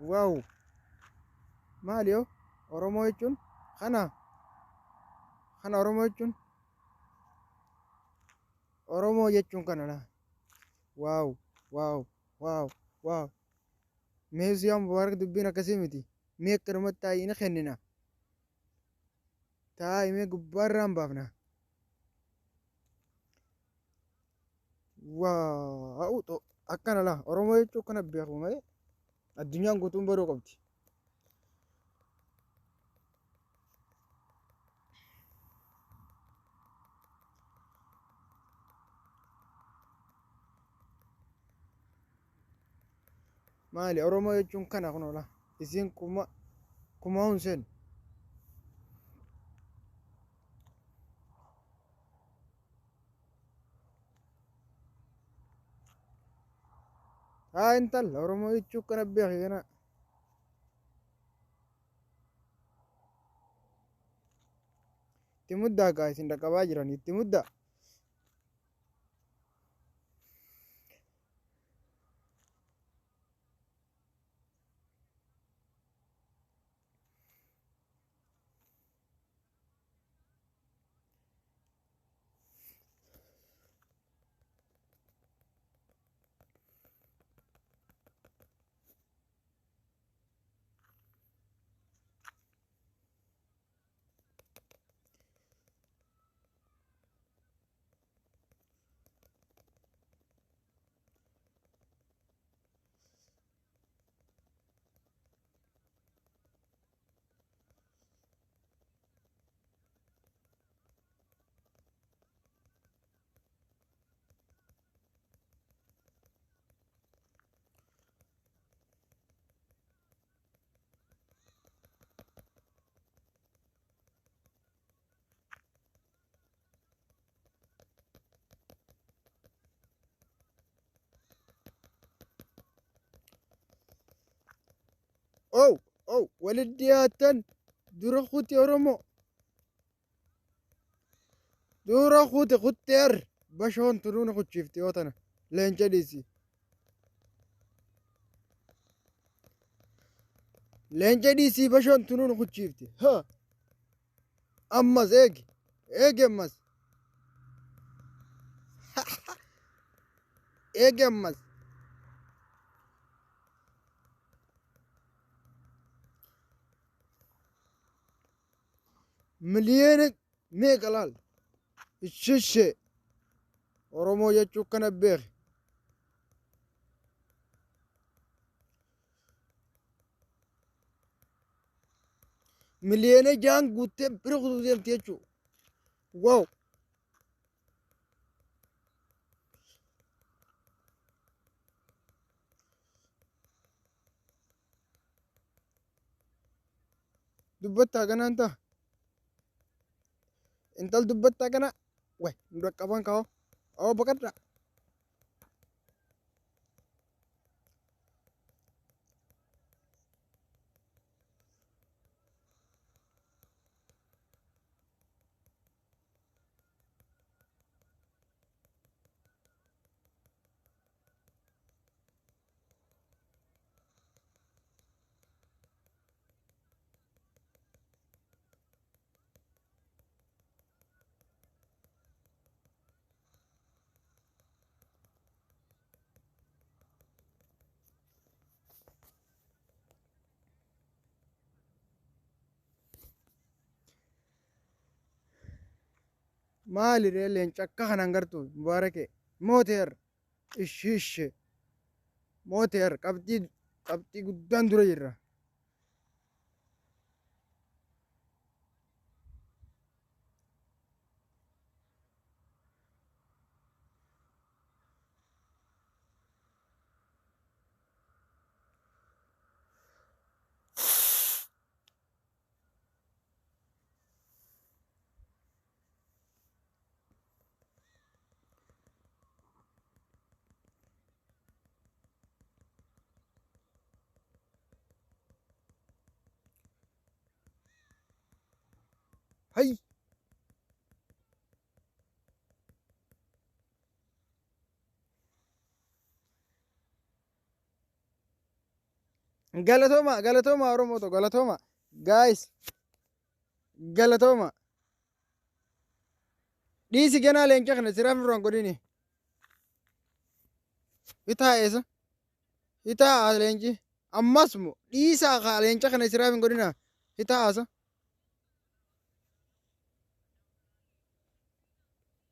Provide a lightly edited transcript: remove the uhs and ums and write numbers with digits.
waaw maali yoo oromoo jechuun kana kana oromoo jechuun kana la waaw waaw waaw waaw mee siyaan mubaarak dubbiin akkasii miti mee akkanumatti taa'ii ni kennina taa'ii mee gubbaarraan baafna waaw akkana la oromoo jechuun kana beeku malee addunyaan guutuun baruu qabdi. maali oromoo jechuun kana kunuula isiin kuma hunsen haa intala oromoo jechuun kana beeki kana itti muddaa gaa isin dhaqqabaa jiran itti muddaa أو ولدي هاتن دور أخوتي أورمو دور أخوتي خطير بشون تنون أخوت شفتي وطنا لين جليسي لين جليسي بشون تنون أخوت شفتي ها أمس إيجي أمس إيجي أمس مليانة ميقلال الشيشة oromoo jechuun kana beeki miliyoona jaan guuttee bira kutuu deemti jechuudha waaw dubbattaa kanaan ta'a intal dubbattaa kana way nu dhaqqaban kaa'oo oo baqadha maali ree leenca akka kanaan gartu mubaarake mooteer ishiishe mooteer qabxii guddaan dura jirra Galatooma galatooma Oromoo to galatooma. Guys galatooma. Dhiisi ganaa leenca kana siraaf irraan godhini. Bitaa eessa? Bitaa leenci. Ammas moo dhiisaa leenca kana siraaf hin godhina. Bitaa haasa.